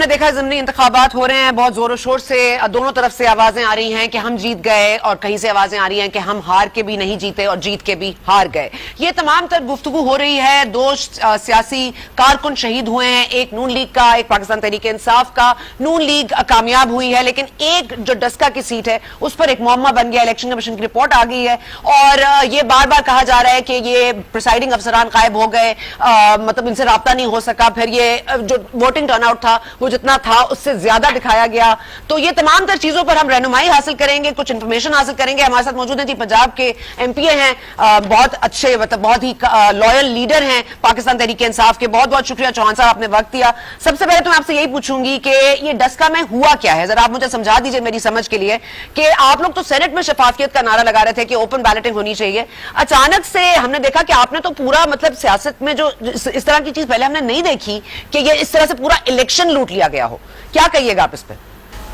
हमने देखा ज़िमनी इंतखाबात हो रहे हैं, बहुत जोरों शोर से दोनों तरफ से आवाजें आ रही हैं कि हम जीत गए और कहीं से आवाजें आ रही हैं कि हम हार के भी नहीं जीते और जीत के भी हार गए। ये तमाम तर गुफ्तगू हो रही है। दो सियासी कारकुन शहीद हुए हैं, एक नून लीग का, एक पाकिस्तान तहरीक इंसाफ का। नून लीग कामयाब हुई है, लेकिन एक जो डस्का की सीट है उस पर एक मुअम्मा बन गया। इलेक्शन कमीशन की रिपोर्ट आ गई है और ये बार बार कहा जा रहा है कि ये प्रिसाइडिंग अफसरान गायब हो गए, मतलब इनसे राब्ता नहीं हो सका। फिर ये जो वोटिंग टर्नआउट था वो जितना था उससे ज्यादा दिखाया गया। तो ये तमाम तर चीजों पर हम रहनुमाई हासिल करेंगे, कुछ इंफॉर्मेशन हासिल करेंगे। हमारे साथ मौजूद हैं जी पंजाब के एमपीए हैं, बहुत अच्छे, मतलब बहुत ही लॉयल लीडर हैं पाकिस्तान तहरीक इंसाफ के। बहुत बहुत शुक्रिया चौहान साहब, आपने वक्त दिया। सबसे पहले तो मैं आपसे यही पूछूंगी कि ये डस्का में हुआ क्या है, जरा आप मुझे समझा दीजिए मेरी समझ के लिए, कि आप लोग तो सेनेट में शफाफियत का नारा लगा रहे थे कि ओपन बैलेटिंग होनी चाहिए। अचानक से हमने देखा कि आपने तो पूरा, मतलब सियासत में जो इस तरह की चीज पहले हमने नहीं देखी कि ये इस तरह से पूरा इलेक्शन लूट लिया गया हो। क्या कहिएगा आप इस पर?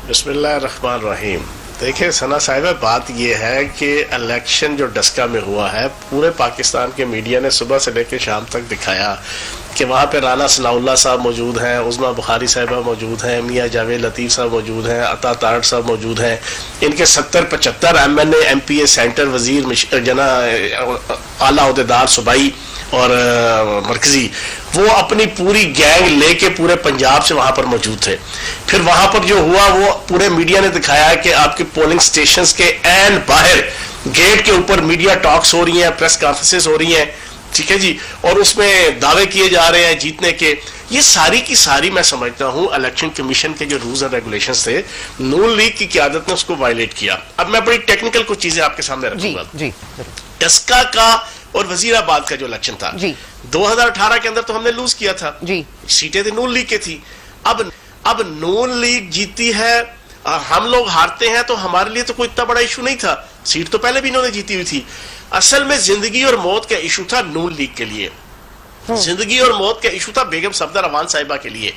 बिस्मिल्लाहिर्रहमानिर्रहीम। देखिए सना साहिबा, बात यह है कि इलेक्शन जो डस्का में हुआ है, पूरे पाकिस्तान के मीडिया ने सुबह से लेकर शाम तक दिखाया कि वहाँ पे राना सनाउल्लाह साहब मौजूद हैं, उज़मा बुखारी साहिबा मौजूद हैं, मियाँ जावेद लतीफ़ साहब मौजूद हैं, अता तारड़ साहब मौजूद हैं। इनके 70-75 MNA MPA सेंटर वजीर जना आला अहदेदार सूबाई और मरकजी, वो अपनी पूरी गैंग लेके पूरे पंजाब से वहां पर मौजूद थे। फिर वहां पर जो हुआ वो पूरे मीडिया ने दिखाया कि आपके पोलिंग स्टेशंस के एन बाहर गेट के ऊपर मीडिया टॉक्स हो रही हैं, प्रेस कॉन्फ्रेंसेस हो रही हैं, ठीक है जी, और उसमें दावे किए जा रहे हैं जीतने के। ये सारी की सारी मैं समझता हूं इलेक्शन कमीशन के जो रूल्स एंड रेगुलेशंस थे, नून लीग की क़यादत ने उसको वायलेट किया। अब मैं बड़ी टेक्निकल कुछ चीजें आपके सामने रखूंगा। डस्का का और वजीराबाद का जो इलेक्शन था 2018 के अंदर तो हमने लूज किया था जी, सीटें थी नून लीग के थी। अब नून लीग जीती है, हम लोग हारते हैं, तो हमारे लिए तो कोई इतना बड़ा इशू नहीं था, सीट तो पहले भी इन्होंने जीती हुई थी। असल में जिंदगी और मौत का इशू था नून लीग के लिए, जिंदगी और मौत का इशू था बेगम सफदर अवान साहिबा के लिए।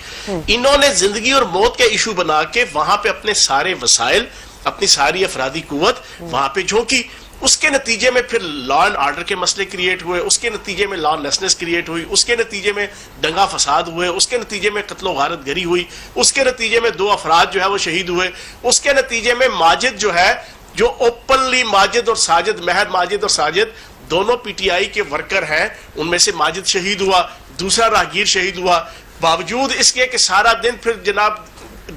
इन्होंने जिंदगी और मौत का इशू बना के वहां पे अपने सारे वसाइल, अपनी सारी अफरादी कुव्वत वहां पे झोंकी। उसके नतीजे में फिर लॉ एंड ऑर्डर के मसले क्रिएट हुए, उसके नतीजे में लॉलेसनेस क्रिएट हुई, उसके नतीजे में दंगा फसाद हुए, उसके नतीजे में कत्लो गारत गरी हुई, उसके नतीजे में 2 अफराद जो है वो शहीद हुए, उसके नतीजे में माजिद जो है, जो ओपनली माजिद और साजिद, महर माजिद और साजिद दोनों पीटीआई के वर्कर हैं, उनमें से माजिद शहीद हुआ, दूसरा राहगीर शहीद हुआ। बावजूद इसके कि सारा दिन फिर जनाब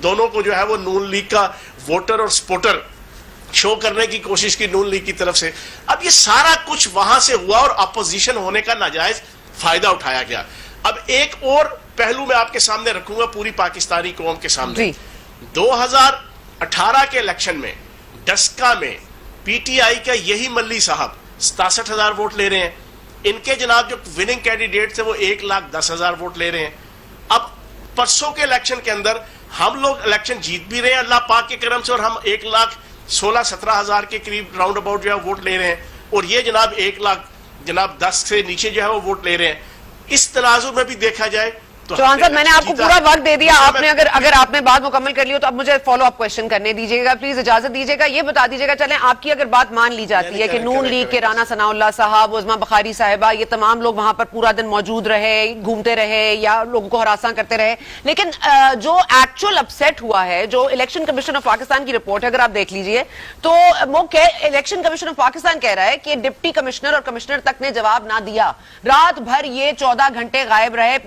दोनों को जो है वो नून लीग का वोटर और सपोर्टर शो करने की कोशिश की नून लीग की तरफ से। अब ये सारा कुछ वहां से हुआ और अपोजिशन होने का नाजायज फायदा उठाया गया। अब एक और पहलू मैं आपके सामने रखूंगा पूरी पाकिस्तानी कौम के सामने। 2018 के इलेक्शन में डस्का में पीटीआई का यही मल्ली साहब 67,000 वोट ले रहे हैं, इनके जनाब जो विनिंग कैंडिडेट थे वो 1,10,000 वोट ले रहे हैं। अब परसों के इलेक्शन के अंदर हम लोग इलेक्शन जीत भी रहे हैं अल्लाह पाक के करम से, और हम 1,16-17,000 के करीब राउंड अबाउट जो है वोट ले रहे हैं, और ये जनाब 1,10,000 से नीचे जो है वो वोट ले रहे हैं। इस तनाजुर में भी देखा जाए तो चौहान साहब, मैंने आपको पूरा वक्त दे दिया, आपने अगर आपने बात मुकम्मल कर ली हो तो अब मुझे फॉलो अप क्वेश्चन करने दीजिएगा, प्लीज इजाजत दीजिएगा। ये बता दीजिएगा, चलें आपकी अगर बात मान ली जाती है कि नून लीग के राना सनाउल्लाह साहब, उज़मा बुखारी साहिबा, ये तमाम लोग वहां पर पूरा दिन मौजूद रहे, घूमते रहे या लोगों को हरासा करते रहे, लेकिन जो एक्चुअल अपसेट हुआ है, जो इलेक्शन कमीशन ऑफ पाकिस्तान की रिपोर्ट है अगर आप देख लीजिए, तो वो इलेक्शन कमीशन ऑफ पाकिस्तान कह रहा है कि डिप्टी कमिश्नर और कमिश्नर तक ने जवाब ना दिया। रात भर ये 14 घंटे गायब रहे।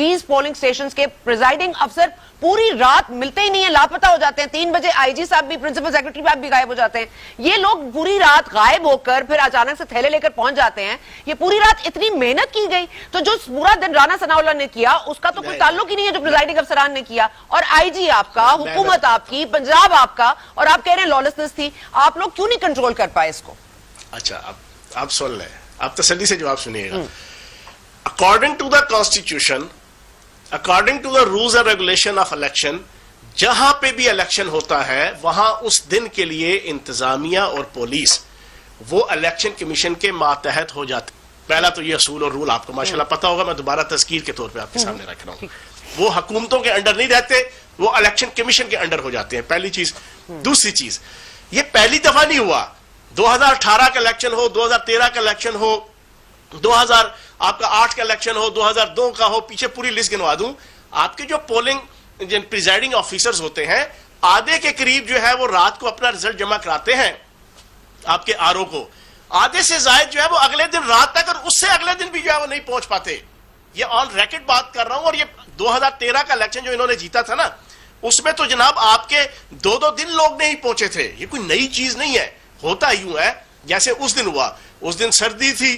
20 पोलिंग स्टेशन के प्रिजाइडिंग अफसर पूरी रात मिलते ही नहीं है, लापता हो जाते हैं। 3 बजे आईजी साहब भी, प्रिंसिपल सेक्रेटरी साहब भी गायब हो जाते हैं। ये लोग पूरी रात गायब होकर फिर अचानक से थैले लेकर पहुंच जाते हैं। ये पूरी रात इतनी मेहनत की गई, तो जो पूरा दिन राना सनाउल्लाह ने किया उसका तो कोई ताल्लुक ही नहीं है जो प्रिजाइडिंग अफसरान ने किया। और आईजी आपका, हुकूमत आपकी, पंजाब आपका, और आप कह रहे हैं लॉलेसनेस थी। आप लोग क्यों नहीं कंट्रोल कर पाए इसको? अच्छा, अब आप सुन लें, आप तसल्ली से जवाब सुनिएगा। According to the constitution, according to the rules and regulation of election, जहां पे भी इलेक्शन होता है वहां उस दिन के लिए इंतजामिया और पुलिस वो इलेक्शन कमीशन के मातहत हो जाते। पहला तो ये असूल और रूल आपको माशाल्लाह पता होगा, मैं दोबारा तज़कीर के तौर पे आपके सामने रख रहा हूं। वो हुकूमतों के अंडर नहीं रहते, वो इलेक्शन कमीशन के अंडर हो जाते हैं, पहली चीज। दूसरी चीज, ये पहली दफा नहीं हुआ। 2018 का इलेक्शन हो, 2013 का इलेक्शन हो, 2008 का इलेक्शन हो, 2002 का हो, पीछे पूरी लिस्ट गिनवा दूं। आपकी जो पोलिंग जिन प्रिजाइडिंग ऑफिसर्स होते हैं, आधे के करीब जो है वो रात को अपना रिजल्ट जमा कराते हैं आपके आरओ को, आधे से ज्यादा जो है वो अगले दिन रात तक, और उससे अगले दिन भी जो है वो नहीं पहुंच पाते। ये ऑन रिकॉर्ड बात कर रहा हूं। और ये 2013 का इलेक्शन जो इन्होंने जीता था ना, उसमें तो जनाब आपके 2-2 दिन लोग नहीं पहुंचे थे। ये कोई नई चीज नहीं है। होता यूं है जैसे उस दिन हुआ, उस दिन सर्दी थी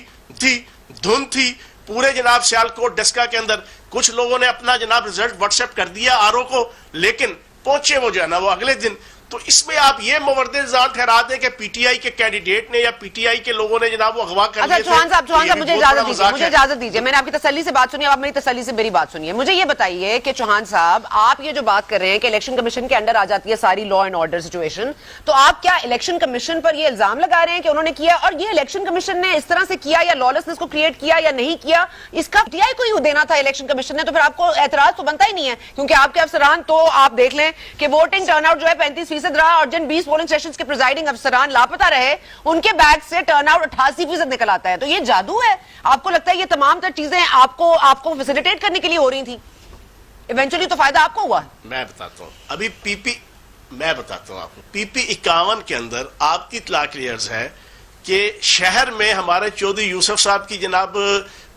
धुंध थी पूरे जनाब सियालकोट डस्का के अंदर। कुछ लोगों ने अपना जनाब रिजल्ट व्हाट्सएप कर दिया आरओ को, लेकिन पहुंचे वो जो है ना वो अगले दिन। तो इसमें आप ये मुवर्दे इल्जाम ठहरा दें कि पीटीआई के कैंडिडेट ने या पीटीआई के लोगों ने जनाब वो अगवा कर अच्छा लिए थे। चौहान साहब मुझे इजाजत दीजिए, मैंने आपकी तसल्ली से बात सुनी, आप मेरी तसल्ली से मेरी बात सुनिए। मुझे ये बताइए कि चौहान साहब, आप ये जो बात कर रहे हैं कि इलेक्शन कमीशन के अंडर आ जाती है सारी लॉ एंड ऑर्डर सिचुएशन, तो आप क्या इलेक्शन कमीशन पर ये इल्जाम लगा रहे हैं कि उन्होंने किया, और ये इलेक्शन कमीशन ने इस तरह से किया या लॉलेसनेस को क्रिएट किया या नहीं किया, इसका पीटीआई को ही देना था इलेक्शन कमीशन ने? तो फिर आपको एतराज तो बनता ही नहीं है, क्योंकि आपके अफसरान तो आप देख लें कि वोटिंग टर्नआउट जो है 35% रहा, और जिन 20 पोलिंग सेशंस के प्रिजाइडिंग अफसरान लापता रहे उनके बैग से टर्नआउट 88% निकल आता है। तो ये जादू है? आपको लगता है ये तमाम तर चीजें आपको फैसिलिटेट करने के लिए हो रही थी? इवेंचुअली तो फायदा आपको हुआ। मैं बताता हूं अभी मैं बताता हूं आपको पीपी 51 के अंदर आपकी इत्तला क्लियर्स है कि शहर में हमारे चौधरी यूसुफ साहब की जनाब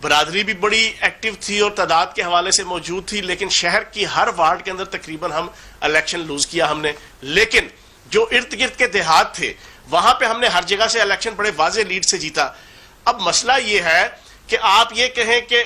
बरादरी भी बड़ी एक्टिव थी और तादाद के हवाले से मौजूद थी, लेकिन शहर की हर वार्ड के अंदर तकरीबन हम इलेक्शन लूज किया हमने। लेकिन जो इर्द गिर्द के देहात थे वहां पे हमने हर जगह से इलेक्शन बड़े वाजे लीड से जीता। अब मसला ये है कि आप ये कहें कि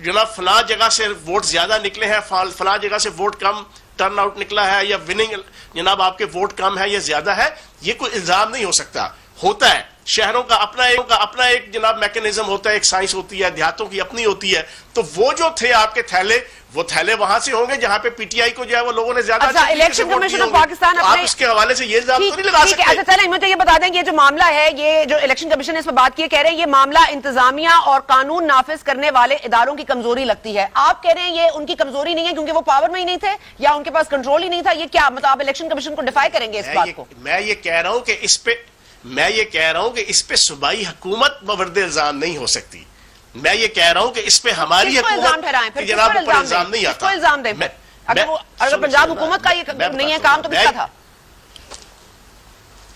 जनाब फलां जगह से वोट ज्यादा निकले हैं, फलां जगह से वोट कम टर्न आउट निकला है, या विनिंग जनाब आपके वोट कम है या ज्यादा है, ये कोई इल्जाम नहीं हो सकता। होता है शहरों का अपना एक जनाब मैकेनिज्म होता है, एक साइंस होती है, देहातों की अपनी होती है। तो वो जो थे आपके थैले, वो थैले वहां से होंगे जहां पे पीटीआई को जो है वो लोगों ने ज्यादा। अच्छा, इलेक्शन कमीशन ऑफ पाकिस्तान आप इसके हवाले से ये इल्जाम तो नहीं लगा सकते। अच्छा चलें, मुझे ये बता दें कि ये जो मामला है, ये जो इलेक्शन कमीशन ने इस पर बात की, कह रहे हैं ये मामला इंतजामिया और कानून नाफिज करने वाले इदारों की कमजोरी लगती है। आप कह रहे हैं ये उनकी कमजोरी नहीं है क्योंकि वो पावर में ही नहीं थे या उनके पास कंट्रोल ही नहीं था? ये क्या मतलब आप इलेक्शन कमीशन को डिफाई करेंगे इस बात को? मैं ये कह रहा हूं कि इस पे सूबाई हुकूमत मुवर्दे इल्जाम नहीं हो सकती। मैं ये कह रहा हूं कि इस पे हमारी हुकूमत जनाब पर इल्जाम नहीं आता। किसको इल्जाम दें? अगर पंजाब हुकूमत का ये नहीं है काम तो किसका था?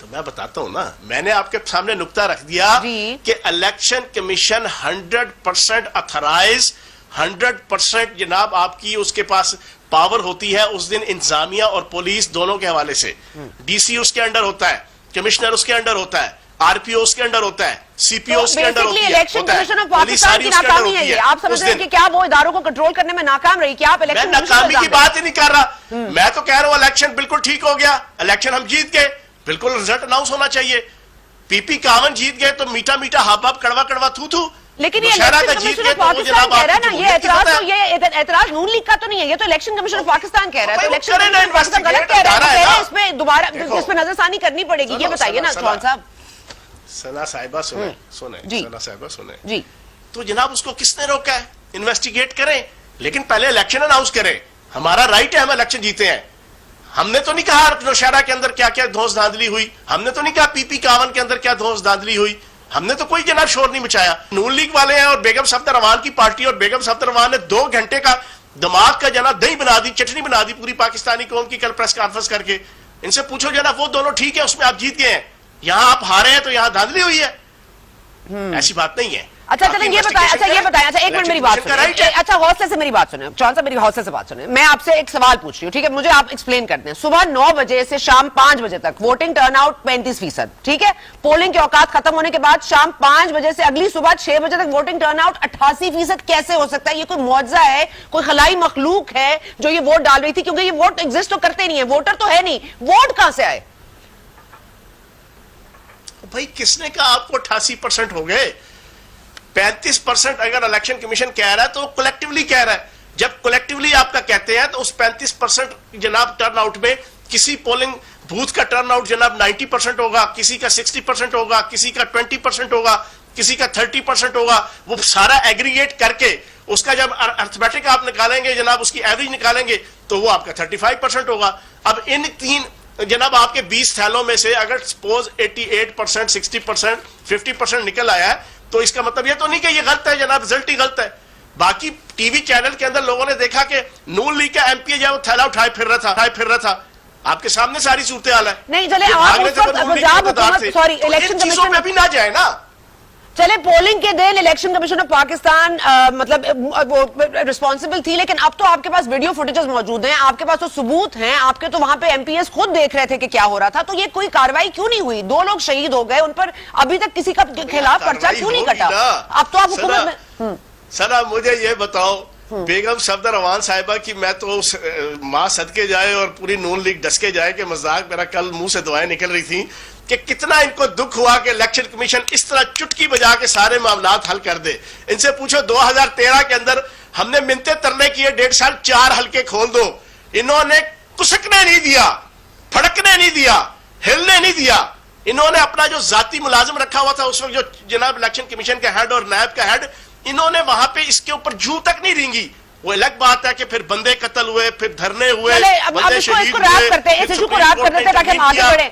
तो मैं बताता हूं ना, मैंने आपके सामने नुक्ता रख दिया कि इलेक्शन कमीशन 100% अथराइज, 100% जनाब आपकी उसके पास पावर होती है उस दिन इंतजामिया और पुलिस दोनों के हवाले से। डीसी उसके अंडर होता है, कमिश्नर उसके अंडर होता है, आरपीओ उसके अंडर होता है, सीपीओ उसके अंडर होती है। इलेक्शन कमीशन ऑफ पाकिस्तान की नाकामी है ये। आप समझ रहे हैं कि क्या वो इदारों को कंट्रोल करने में नाकाम रही? क्या आप इलेक्शन नाकामी की बात ही नहीं कर रहा, मैं तो कह रहा हूं इलेक्शन बिल्कुल ठीक हो गया, इलेक्शन हम जीत गए, बिल्कुल रिजल्ट अनाउंस होना चाहिए। पीपी 51 जीत गए तो मीठा मीठा हब हब कड़वा कड़वा थू थू। लेकिन ये इलेक्शन कमीशन ऑफ पाकिस्तान कह रहा है ना, ये एतराज नून लीग का तो नहीं है, ये तो इलेक्शन कमीशन ऑफ पाकिस्तान कह रहा है। तो इलेक्शन कमीशन ऑफ पाकिस्तान गलत कह रहा है, इसमें दोबारा इस पर नजरसानी करनी पड़ेगी। ये बताइए ना चौहान साहब। सना साहिबा सुने सना साहिबा सुने जी, तो जनाब उसको किसने रोका है? इन्वेस्टिगेट करें, लेकिन पहले इलेक्शन अनाउंस करें। हमारा राइट है, हम इलेक्शन जीते हैं। हमने तो नहीं कहा नौशहरा के अंदर क्या क्या धौंस धांधली हुई, हमने तो नहीं कहा पीपी 51 के अंदर क्या धौंस धांधली हुई, हमने तो कोई जनाब शोर नहीं मचाया। नून लीग वाले हैं और बेगम सफदर रहमान की पार्टी, और बेगम सफदर रहमान ने 2 घंटे का दिमाग का जनाब दही बना दी, चटनी बना दी पूरी पाकिस्तानी कौम की कल प्रेस कॉन्फ्रेंस करके। इनसे पूछो जनाब, वो दोनों ठीक है, उसमें आप जीत गए हैं, यहां आप हारे हैं तो यहां धांधली हुई है। ऐसी बात नहीं है। अच्छा चलें, ये बताएं, अच्छा एक मिनट मेरी बात सुनिए। अच्छा हौसले से मेरी बात सुने चौहान साहब, मेरी हौसले से बात सुने। मैं आपसे एक सवाल पूछ रही हूँ, ठीक है? मुझे आप एक्सप्लेन करते हैं। सुबह 9 बजे से शाम 5 बजे तक वोटिंग टर्नआउट 35%, ठीक है? पोलिंग के औकात खत्म होने के बाद शाम 5 बजे से अगली सुबह 6 बजे तक वोटिंग टर्नआउट 88% कैसे हो सकता है? ये कोई मुआवजा है, कोई खलाई मखलूक है जो ये वोट डाल रही थी? क्योंकि ये वोट एग्जिस्ट तो करते नहीं है, वोटर तो है नहीं, वोट कहां से आए? भाई किसने कहा आपको 88% हो गए? 35% अगर इलेक्शन कमीशन कह रहा है तो कलेक्टिवली कह रहा है। जब कलेक्टिवली आपका कहते हैं तो उस 35% जनाब टर्नआउट में किसी पोलिंग बूथ का टर्नआउट जनाब 90% होगा, किसी का 60% होगा, किसी का 20% होगा, किसी का 30% होगा। वो सारा एग्रीगेट करके उसका जब अर्थमेटिक आप निकालेंगे जनाब, उसकी एवरेज निकालेंगे तो वो आपका 35% होगा। अब इन 3 जनाब आपके 20 थैलों में से अगर सपोज 88%, 60%, 50% निकल आया है तो इसका मतलब ये तो नहीं कि ये गलत है जनाब, रिजल्ट ही गलत है। बाकी टीवी चैनल के अंदर लोगों ने देखा कि नून लीग का एमपी जो है वो थैला उठाए फिर रहा था आपके सामने सारी सूरत हाल है। नहीं चले आप उस वक्त पंजाब हुकूमत सॉरी इलेक्शन कमीशन पे भी ना जाए ना। चले पोलिंग के दिन इलेक्शन कमीशन ऑफ पाकिस्तान मतलब वो रिस्पॉन्सिबल थी, लेकिन अब तो आपके पास वीडियो फुटेजेस मौजूद हैं, आपके पास तो सबूत हैं, आपके तो वहां पे एमपीएस खुद देख रहे थे कि क्या हो रहा था। तो ये कोई कार्रवाई क्यों नहीं हुई? 2 लोग शहीद हो गए, उन पर अभी तक किसी का खिलाफ पर्चा क्यों नहीं कटा? अब तो आप हुकूमत में सना मुझे ये बताओ बेगम सफदर अवान साहिबा की मैं तो माँ सदके जाए और पूरी नून लीग डसके जाए कि मजाक मेरा कल मुंह से दुआएं निकल रही थी कि कितना इनको दुख हुआ कि इलेक्शन कमीशन इस तरह चुटकी बजा के सारे मामलात हल कर दे। इनसे पूछो 2013 के अंदर हमने मिन्नतें तरने किए 1.5 साल 4 हल्के खोल दो, इन्होंने कुसकने नहीं दिया, फड़कने नहीं दिया, हिलने नहीं दिया। इन्होंने अपना जो जाती मुलाजिम रखा हुआ था उस वक्त जो जनाब इलेक्शन कमीशन का हेड और नायब का हेड, इन्होंने वहां पे इसके ऊपर जू तक नहीं रेंगी। वो अलग बात है कि फिर बंदे कत्ल हुए, फिर धरने हुए, बंदे शहीद हुए। रैप करते हैं, इस इशू को रैप करते हैं ताकि हम आगे बढ़े।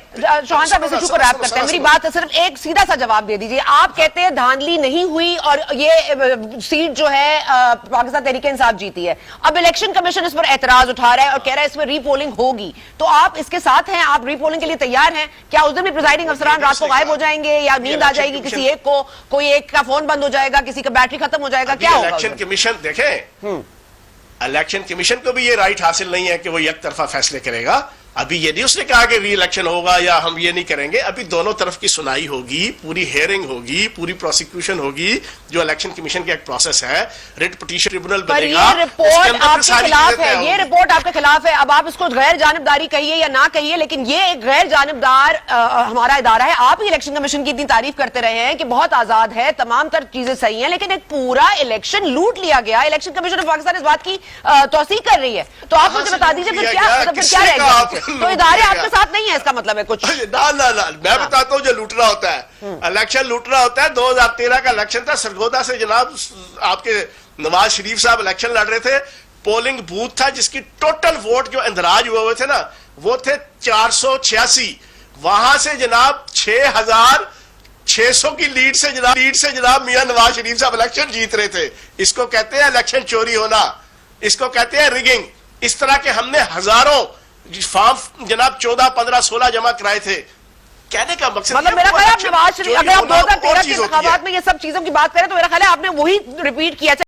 चौहान साहब इस इशू को रैप करते हैं। मेरी बात है, सिर्फ एक सीधा सा जवाब दे दीजिए। आप कहते हैं धांधली नहीं हुई और ये सीट जो है पाकिस्तान तहरीक इंसाफ जीती है। अब इलेक्शन कमीशन इस पर एतराज उठा रहा है और कह रहा है इसमें रीपोलिंग होगी, तो आप इसके साथ हैं? आप रीपोलिंग के लिए तैयार हैं? क्या उस दिन भी प्रिजाइडिंग अफसरान रात को गायब हो जाएंगे या नींद आ जाएगी किसी एक को, कोई एक का फोन बंद हो जाएगा, किसी का बैटरी खत्म हो जाएगा, क्या होगा? इलेक्शन कमीशन देखें, इलेक्शन कमीशन को भी ये राइट हासिल नहीं है कि वो एक तरफा फैसले करेगा। अभी ये नहीं उसने कहा कि री इलेक्शन होगा या हम ये नहीं करेंगे। अभी दोनों तरफ की सुनाई होगी, पूरी हेयरिंग होगी, पूरी प्रोसिक्यूशन होगी, जो इलेक्शन कमीशन का एक प्रोसेस है। रिट पिटीशन ट्रिब्यूनल बनेगा। ये रिपोर्ट आपके खिलाफ है, ये रिपोर्ट आपके खिलाफ है। अब आप इसको गैर जानिबदारी कहिए या ना कहिए, लेकिन ये एक गैर जानिबदार हमारा इदारा है। आप ही इलेक्शन कमीशन की इतनी तारीफ करते रहे हैं कि बहुत आजाद है, तमाम तर चीजें सही है, लेकिन एक पूरा इलेक्शन लूट लिया गया। इलेक्शन कमीशन ऑफ पाकिस्तान इस बात की तौसीक कर रही है, तो आप मुझे बता दीजिए फिर क्या रह गया? तो इदारे आपके साथ नहीं है, इसका मतलब है कुछ? ना मैं बताता हूँ जो लूटना होता है, इलेक्शन लूटना होता है। 2013 का इलेक्शन था, सरगोदा से जनाब आपके नवाज शरीफ साहब इलेक्शन लड़ रहे थे। पोलिंग बूथ था जिसकी टोटल वोट जो इंदराज हुए थे ना वो थे 486। वहां से जनाब 6600 की लीड से जनाब मियां नवाज शरीफ साहब इलेक्शन जीत रहे थे। इसको कहते हैं इलेक्शन चोरी होना, इसको कहते हैं रिगिंग। इस तरह के हमने हजारों फॉर्म जनाब 14, 15, 16 जमा कराए थे। कहने का मकसद मतलब मेरा ख्याल है नवाज शरीफ, अगर आप 2013 के इंतखाबात में ये सब चीजों की बात करें तो मेरा ख्याल है आपने वही रिपीट किया।